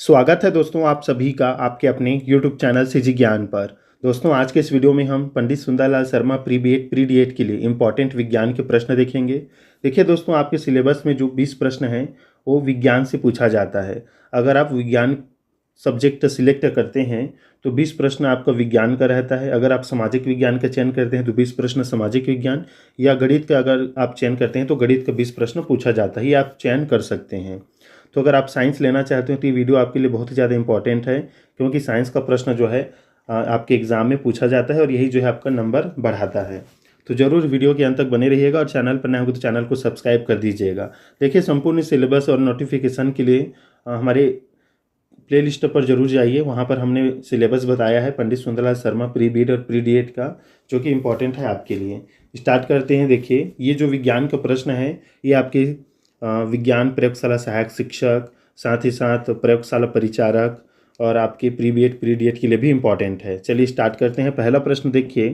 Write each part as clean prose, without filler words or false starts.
स्वागत है दोस्तों आप सभी का आपके अपने YouTube चैनल सिजी ज्ञान पर। दोस्तों आज के इस वीडियो में हम Pandit Sundarlal Sharma pre BEd pre DEd के लिए इम्पॉर्टेंट विज्ञान के प्रश्न देखेंगे। देखिए दोस्तों आपके सिलेबस में जो 20 प्रश्न हैं वो विज्ञान से पूछा जाता है। अगर आप विज्ञान सब्जेक्ट सिलेक्ट करते हैं तो 20 प्रश्न आपका विज्ञान का रहता है। अगर आप सामाजिक विज्ञान का चयन करते हैं तो 20 प्रश्न सामाजिक विज्ञान, या गणित का अगर आप चयन करते हैं तो गणित का 20 प्रश्न पूछा जाता है। ये आप चयन कर सकते हैं। तो अगर आप साइंस लेना चाहते हो तो ये वीडियो आपके लिए बहुत ही ज़्यादा इंपॉर्टेंट है, क्योंकि साइंस का प्रश्न जो है आपके एग्ज़ाम में पूछा जाता है और यही जो है आपका नंबर बढ़ाता है। तो ज़रूर वीडियो के अंत तक बने रहिएगा और चैनल पर नए होंगे तो चैनल को सब्सक्राइब कर दीजिएगा। देखिए संपूर्ण सिलेबस और नोटिफिकेशन के लिए हमारे प्लेलिस्ट पर जरूर जाइए। वहाँ पर हमने सिलेबस बताया है पंडित सुंदरलाल शर्मा प्री बीएड और प्री डीएड का, जो कि इम्पोर्टेंट है आपके लिए। स्टार्ट करते हैं। देखिए ये जो विज्ञान का प्रश्न है ये आपके विज्ञान प्रयोगशाला सहायक शिक्षक, साथ ही साथ प्रयोगशाला परिचारक और आपके प्री बीएड प्री डीएड के लिए भी इम्पोर्टेंट है। चलिए स्टार्ट करते हैं। पहला प्रश्न देखिए,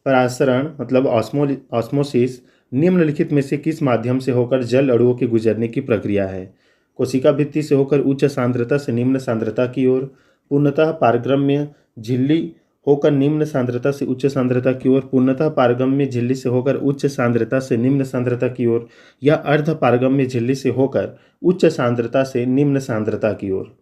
परासरण मतलब ऑस्मोसिस निम्नलिखित में से किस माध्यम से होकर जल अणुओं के गुजरने की प्रक्रिया है? कोशिका भित्ति से होकर उच्च सांद्रता से निम्न सांद्रता की ओर, पूर्णतः पारगम्य झिल्ली होकर निम्न सांद्रता से उच्च सांद्रता की ओर, पूर्णतः पारगम्य झिल्ली से होकर उच्च सांद्रता से निम्न सांद्रता की ओर, या अर्ध पारगम्य झिल्ली से होकर उच्च सांद्रता से निम्न सांद्रता की ओर।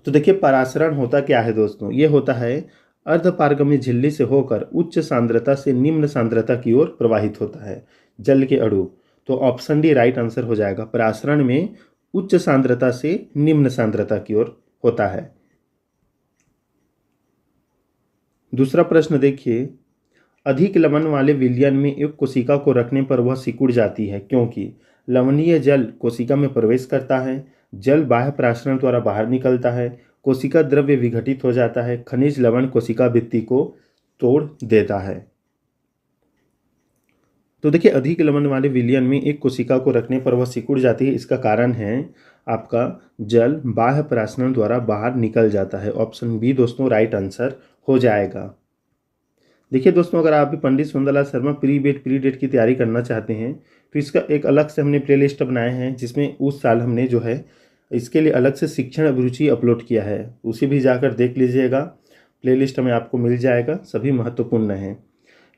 तो देखिए परासरण होता क्या है दोस्तों, ये होता है अर्ध पारगम्य झिल्ली से होकर उच्च सांद्रता से निम्न सांद्रता की ओर प्रवाहित होता है जल के अणु। तो ऑप्शन डी राइट आंसर हो जाएगा। परासरण में उच्च सांद्रता से निम्न सांद्रता की ओर होता है। दूसरा प्रश्न देखिए, अधिक लवण वाले विलयन में एक कोशिका को रखने पर वह सिकुड़ जाती है क्योंकि लवणीय जल कोशिका में प्रवेश करता है, जल बाह्य परासरण द्वारा बाहर निकलता है, कोशिका द्रव्य विघटित हो जाता है, खनिज लवण कोशिका भित्ति को तोड़ देता है। तो देखिए अधिक लवण वाले विलयन में एक कोशिका को रखने पर वह सिकुड़ जाती है। इसका कारण है आपका जल बाह्य परासरण द्वारा बाहर निकल जाता है। ऑप्शन बी दोस्तों राइट आंसर हो जाएगा। देखिए दोस्तों अगर आप भी Pandit Sundarlal Sharma pre BEd pre DEd की तैयारी करना चाहते हैं तो इसका एक अलग से हमने प्लेलिस्ट बनाए हैं, जिसमें उस साल हमने जो है इसके लिए अलग से शिक्षण अभिरुचि अपलोड किया है। उसे भी जाकर देख लीजिएगा, प्लेलिस्ट में आपको मिल जाएगा, सभी महत्वपूर्ण हैं।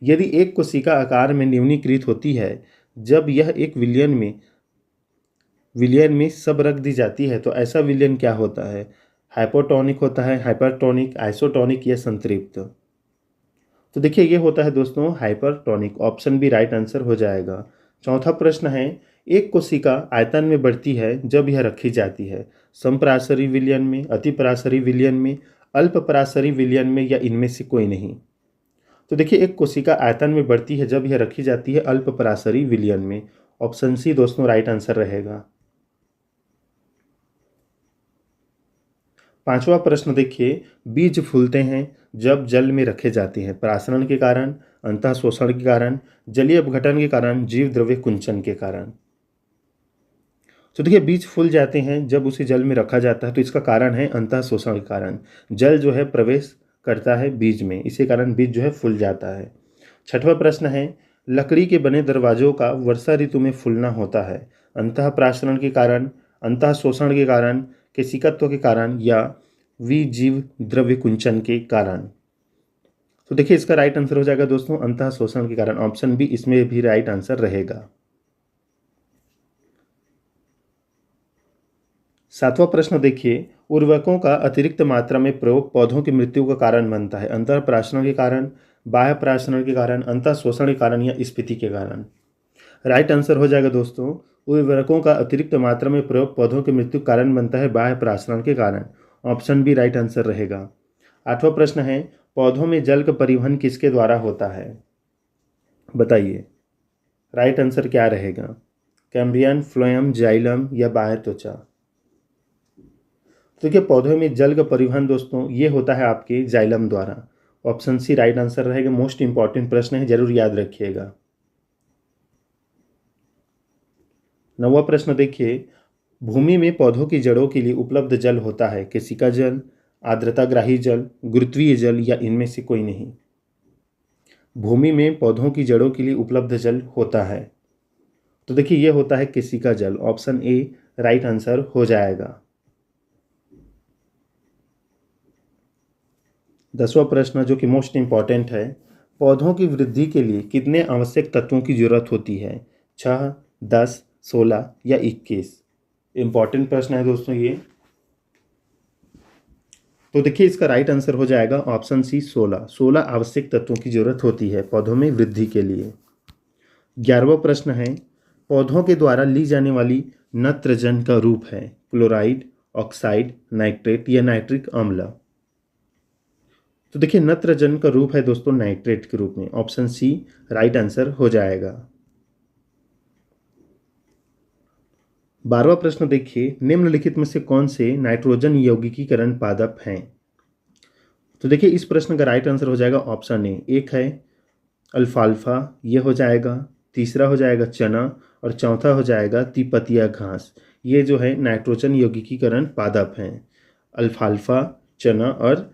यदि एक कोशिका आकार में न्यूनीकृत होती है जब यह एक विलयन में सब रख दी जाती है तो ऐसा विलयन क्या होता है? हाइपोटोनिक होता है, हाइपरटोनिक, आइसोटोनिक या संतृप्त? तो देखिए ये होता है दोस्तों hypertonic. Option B right answer हो जाएगा। चौथा प्रश्न है, एक कोशिका आयतन में बढ़ती है जब यह रखी जाती है समपराशरी विलयन में, अतिपराशरी विलयन में, अल्प पराशरी विलयन में, या इनमें से कोई नहीं? तो देखिए एक कोशिका आयतन में बढ़ती है जब यह रखी जाती है अल्प पराशरी विलयन में। ऑप्शन सी दोस्तों राइट आंसर रहेगा। पांचवा प्रश्न देखिए, बीज फूलते हैं जब जल में रखे जाते हैं परासरण के कारण, अंतः शोषण के कारण, जलीय अपघटन के कारण, जीव द्रव्य कुंचन के कारण। तो देखिए बीज फूल जाते हैं जब उसे जल में रखा जाता है तो इसका कारण है अंतः शोषण के कारण। जल जो है प्रवेश करता है बीज में, इसी कारण बीज जो है फूल जाता है। छठवां प्रश्न है, लकड़ी के बने दरवाजों का वर्षा ऋतु में फूलना होता है अंतः परासरण के कारण, अंतः शोषण के कारण, केशिकत्व के कारण, या विजीव द्रव्य कुंचन के कारण? तो देखिए इसका राइट आंसर हो जाएगा दोस्तों अंतः शोषण के कारण। ऑप्शन बी इसमें भी राइट आंसर रहेगा। सातवां प्रश्न देखिए, उर्वरकों का अतिरिक्त मात्रा में प्रयोग पौधों की मृत्यु का कारण बनता है अंतः परासरण के कारण, बाह्य परासरण के कारण, अंतः शोषण के कारण, या स्फीति के कारण? राइट आंसर हो जाएगा दोस्तों, उर्वरकों का अतिरिक्त मात्रा में प्रयोग पौधों की मृत्यु का कारण बनता है बाह्य परासरण के कारण। ऑप्शन बी राइट आंसर रहेगा। आठवां प्रश्न है, पौधों में जल का परिवहन किसके द्वारा होता है? बताइए राइट आंसर क्या रहेगा? कैम्बियम, फ्लोएम, जाइलम, या बाह्य त्वचा? तो देखिए पौधों में जल का परिवहन दोस्तों ये होता है आपके जाइलम द्वारा। ऑप्शन सी राइट आंसर रहेगा। मोस्ट इंपॉर्टेंट प्रश्न है, जरूर याद रखिएगा। नौवां प्रश्न देखिए, भूमि में पौधों की जड़ों के लिए उपलब्ध जल होता है केशिका जल, आर्द्रताग्राही जल, गुरुत्वीय जल, या इनमें से कोई नहीं? भूमि में पौधों की जड़ों के लिए उपलब्ध जल होता है तो देखिए ये होता है केशिका जल। ऑप्शन ए राइट आंसर हो जाएगा। 10वां प्रश्न जो कि मोस्ट इम्पॉर्टेंट है, पौधों की वृद्धि के लिए कितने आवश्यक तत्वों की जरूरत होती है? 6, 10, 16 या 21? इम्पॉर्टेंट प्रश्न है दोस्तों ये। तो देखिए इसका राइट आंसर हो जाएगा ऑप्शन सी 16। 16 आवश्यक तत्वों की जरूरत होती है पौधों में वृद्धि के लिए। 11वां प्रश्न है, पौधों के द्वारा ली जाने वाली नत्रजन का रूप है क्लोराइड, ऑक्साइड, नाइट्रेट या नाइट्रिक अम्ल? तो देखिए नत्रजन का रूप है दोस्तों नाइट्रेट के रूप में। ऑप्शन सी राइट आंसर हो जाएगा। 12वां प्रश्न देखिए, निम्नलिखित में से कौन से नाइट्रोजन यौगिकीकरण पादप हैं? तो देखिए इस प्रश्न का राइट आंसर हो जाएगा ऑप्शन ए। एक है अल्फाल्फा, ये हो जाएगा। तीसरा हो जाएगा चना और चौथा हो जाएगा तिपतिया घास। ये जो है नाइट्रोजन यौगिकीकरण पादप हैं, अल्फाल्फा, चना और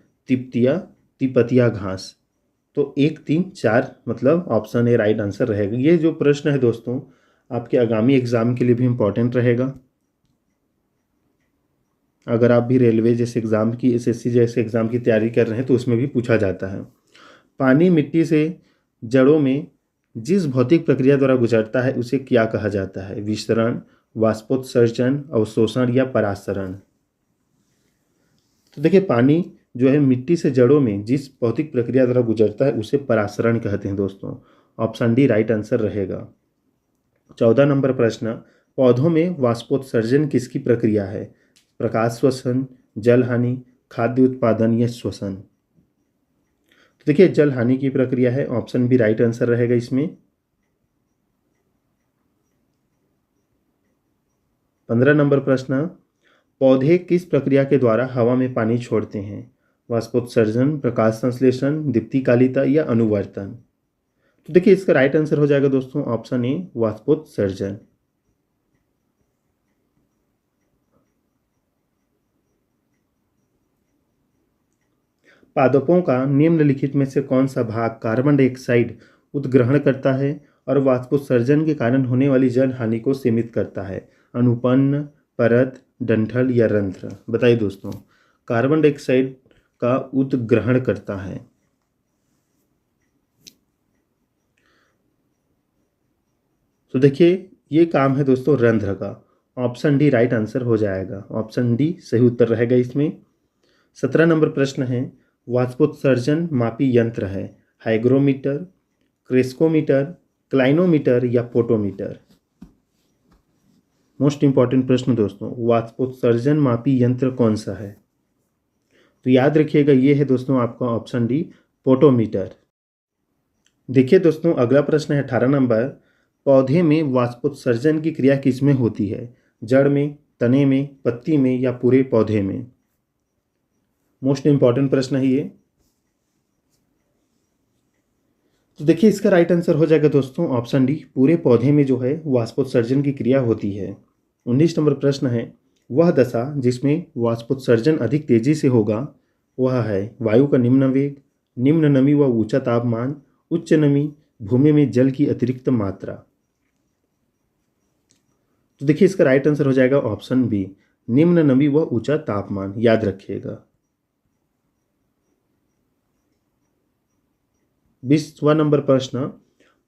तिपतिया घास। तो 1, 3, 4 मतलब ऑप्शन ए राइट आंसर रहेगा। ये जो प्रश्न है दोस्तों आपके आगामी एग्जाम के लिए भी इम्पोर्टेंट रहेगा। अगर आप भी रेलवे जैसे एग्ज़ाम की, एसएससी जैसे एग्ज़ाम की तैयारी कर रहे हैं तो उसमें भी पूछा जाता है। पानी मिट्टी से जड़ों में जिस भौतिक प्रक्रिया द्वारा गुजरता है उसे क्या कहा जाता है? विसरण, वाष्पोत्सर्जन, अवशोषण या परासरण? तो देखिए पानी जो है मिट्टी से जड़ों में जिस भौतिक प्रक्रिया द्वारा गुजरता है उसे परासरण कहते हैं दोस्तों। ऑप्शन डी राइट आंसर रहेगा। 14 नंबर प्रश्न, पौधों में वाष्पोत्सर्जन किसकी प्रक्रिया है? प्रकाश श्वसन, जल हानि, खाद्य उत्पादन या श्वसन? तो देखिए जल हानि की प्रक्रिया है। ऑप्शन बी राइट आंसर रहेगा इसमें। 15 नंबर प्रश्न, पौधे किस प्रक्रिया के द्वारा हवा में पानी छोड़ते हैं? वाष्पोत्सर्जन, प्रकाश संश्लेषण, दीप्तिकालिता या अनुवर्तन? तो देखिए इसका राइट आंसर हो जाएगा दोस्तों ऑप्शन ए वाष्पोत्सर्जन। पादपों का निम्नलिखित में से कौन सा भाग कार्बन डाइऑक्साइड उद्ग्रहण करता है और वाष्पोत्सर्जन के कारण होने वाली जल हानि को सीमित करता है? अनुपन्न, परत, डंठल या रंध्र? बताइए दोस्तों, कार्बन डाइऑक्साइड का उद्ग्रहण करता है। तो देखिए ये काम है दोस्तों रंध्र का। ऑप्शन डी राइट आंसर हो जाएगा। ऑप्शन डी सही उत्तर रहेगा इसमें। 17 नंबर प्रश्न है, वाष्पोत्सर्जन मापी यंत्र है हाइग्रोमीटर, क्रेस्कोमीटर, क्लाइनोमीटर या फोटोमीटर? मोस्ट इंपॉर्टेंट प्रश्न दोस्तों, वाष्पोत्सर्जन मापी यंत्र कौन सा है? तो याद रखिएगा ये है दोस्तों आपका ऑप्शन डी फोटोमीटर। देखिए दोस्तों अगला प्रश्न है 18 नंबर, पौधे में वाष्पोत्सर्जन की क्रिया किसमें होती है? जड़ में, तने में, पत्ती में या पूरे पौधे में? मोस्ट इंपॉर्टेंट प्रश्न है ये। तो देखिए इसका राइट आंसर हो जाएगा दोस्तों ऑप्शन डी, पूरे पौधे में जो है वाष्पोत्सर्जन की क्रिया होती है। 19 नंबर प्रश्न है, वह दशा जिसमें वाष्पोत्सर्जन अधिक तेजी से होगा वह है वायु का निम्न वेग, निम्न नमी व ऊंचा तापमान, उच्च नमी, भूमि में जल की अतिरिक्त मात्रा? तो देखिए इसका राइट आंसर हो जाएगा ऑप्शन बी, निम्न नमी व ऊंचा तापमान। याद रखिएगा। 20वां नंबर प्रश्न,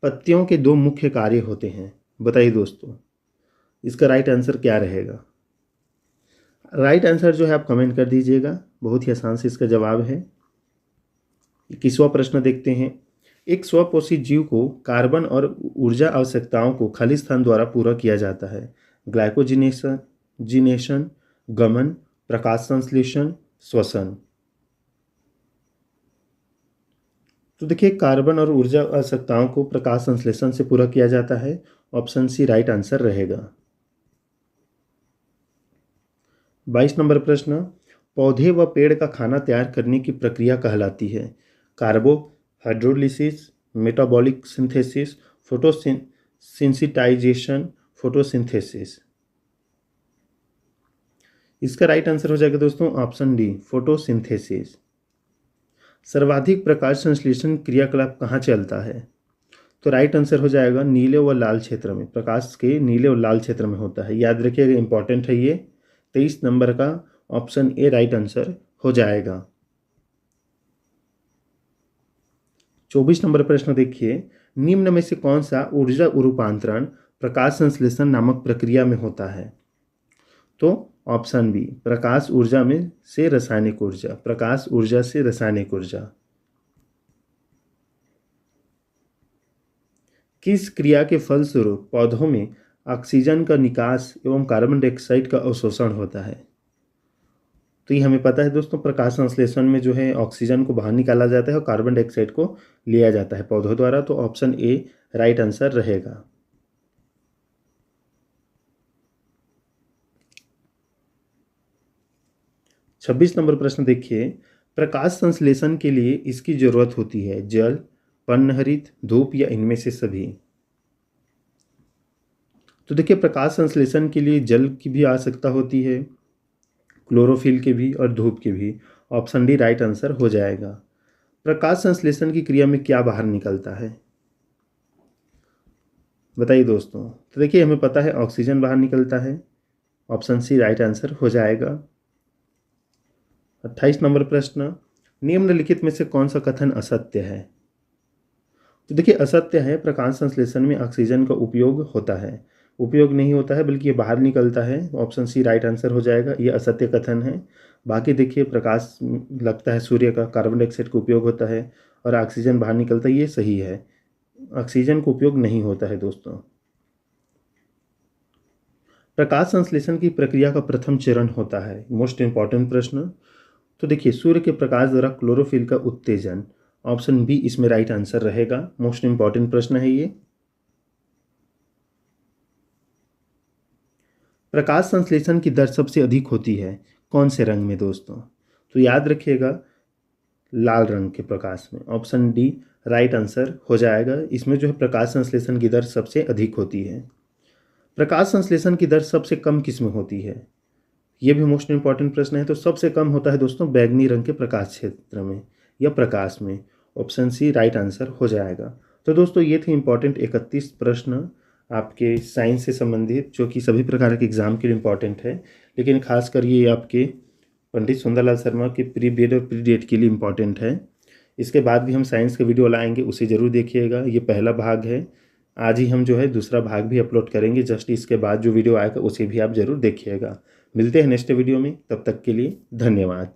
पत्तियों के दो मुख्य कार्य होते हैं। बताइए दोस्तों इसका राइट आंसर क्या रहेगा? राइट आंसर जो है आप कमेंट कर दीजिएगा, बहुत ही आसान से इसका जवाब है। 21वां प्रश्न देखते हैं, एक स्वपोषी जीव को कार्बन और ऊर्जा आवश्यकताओं को खालिस्तान द्वारा पूरा किया जाता है। ग्लाइकोजिनेशन, जिनेशन, गमन, प्रकाश संश्लेषण, श्वसन? तो देखिए कार्बन और ऊर्जा आवश्यकताओं को प्रकाश संश्लेषण से पूरा किया जाता है। ऑप्शन सी राइट आंसर रहेगा। 22 नंबर प्रश्न, पौधे व पेड़ का खाना तैयार करने की प्रक्रिया कहलाती है? कार्बोहाइड्रोलिसिस, मेटाबॉलिक सिंथेसिस, फोटोसिंथेसाइजेशन, फोटोसिंथेसिस? इसका राइट आंसर हो जाएगा दोस्तों ऑप्शन डी, फोटोसिंथेसिस। सर्वाधिक प्रकाश संश्लेषण क्रियाकलाप कहाँ चलता है? तो राइट आंसर हो जाएगा नीले व लाल क्षेत्र में, प्रकाश के नीले और लाल क्षेत्र में होता है। याद रखिएगा इंपॉर्टेंट है ये। 23 नंबर का ऑप्शन ए राइट आंसर हो जाएगा। 24 नंबर प्रश्न देखिए, निम्न में से कौन सा ऊर्जा रूपांतरण प्रकाश संश्लेषण नामक प्रक्रिया में होता है? तो ऑप्शन बी, प्रकाश ऊर्जा में से रासायनिक ऊर्जा, प्रकाश ऊर्जा से रासायनिक ऊर्जा। किस क्रिया के फलस्वरूप पौधों में ऑक्सीजन का निकास एवं कार्बन डाइऑक्साइड का अवशोषण होता है? तो ये हमें पता है दोस्तों, प्रकाश संश्लेषण में जो है ऑक्सीजन को बाहर निकाला जाता है और कार्बन डाइऑक्साइड को लिया जाता है पौधों द्वारा। तो ऑप्शन ए राइट आंसर रहेगा। छब्बीस नंबर प्रश्न देखिए, प्रकाश संश्लेषण के लिए इसकी जरूरत होती है जल, पर्णहरित, धूप या इनमें से सभी? तो देखिए, प्रकाश संश्लेषण के लिए जल की भी आवश्यकता होती है, क्लोरोफिल के भी और धूप के भी। ऑप्शन डी राइट आंसर हो जाएगा। प्रकाश संश्लेषण की क्रिया में क्या बाहर निकलता है, बताइए दोस्तों। तो देखिए, हमें पता है ऑक्सीजन बाहर निकलता है। ऑप्शन सी राइट आंसर हो जाएगा। 28 नंबर प्रश्न, निम्नलिखित में से कौन सा कथन असत्य है? तो देखिए, असत्य है प्रकाश संश्लेषण में ऑक्सीजन का उपयोग होता है, उपयोग नहीं होता है बल्कि ये बाहर निकलता है। ऑप्शन सी राइट आंसर हो जाएगा। ये असत्य कथन है। बाकी देखिए, प्रकाश लगता है सूर्य का, कार्बन डाइऑक्साइड का उपयोग होता है और ऑक्सीजन बाहर निकलता है, ये सही है। ऑक्सीजन का उपयोग नहीं होता है दोस्तों। प्रकाश संश्लेषण की प्रक्रिया का प्रथम चरण होता है, मोस्ट इंपॉर्टेंट प्रश्न। तो देखिए, सूर्य के प्रकाश द्वारा क्लोरोफिल का उत्तेजन। ऑप्शन बी इसमें राइट आंसर रहेगा। मोस्ट इंपॉर्टेंट प्रश्न है ये। प्रकाश संश्लेषण की दर सबसे अधिक होती है कौन से रंग में दोस्तों? तो याद रखिएगा, लाल रंग के प्रकाश में। ऑप्शन डी राइट आंसर हो जाएगा। इसमें जो है प्रकाश संश्लेषण की दर सबसे अधिक होती है। प्रकाश संश्लेषण की दर सबसे कम किस में होती है? ये भी मोस्ट इंपॉर्टेंट प्रश्न है। तो सबसे कम होता है दोस्तों बैगनी रंग के प्रकाश क्षेत्र में या प्रकाश में। ऑप्शन सी राइट आंसर हो जाएगा। तो दोस्तों, ये थे इंपॉर्टेंट 31 प्रश्न आपके साइंस से संबंधित, जो कि सभी प्रकार के एग्जाम के लिए इम्पॉर्टेंट है, लेकिन खासकर ये आपके पंडित सुंदरलाल शर्मा के प्री बीएड और प्री डीएड के लिए इम्पॉर्टेंट है। इसके बाद भी हम साइंस का वीडियो लाएंगे, उसे ज़रूर देखिएगा। ये पहला भाग है। आज ही हम जो है दूसरा भाग भी अपलोड करेंगे। जस्ट इसके बाद जो वीडियो आएगा उसे भी आप ज़रूर देखिएगा। मिलते हैं नेक्स्ट वीडियो में, तब तक के लिए धन्यवाद।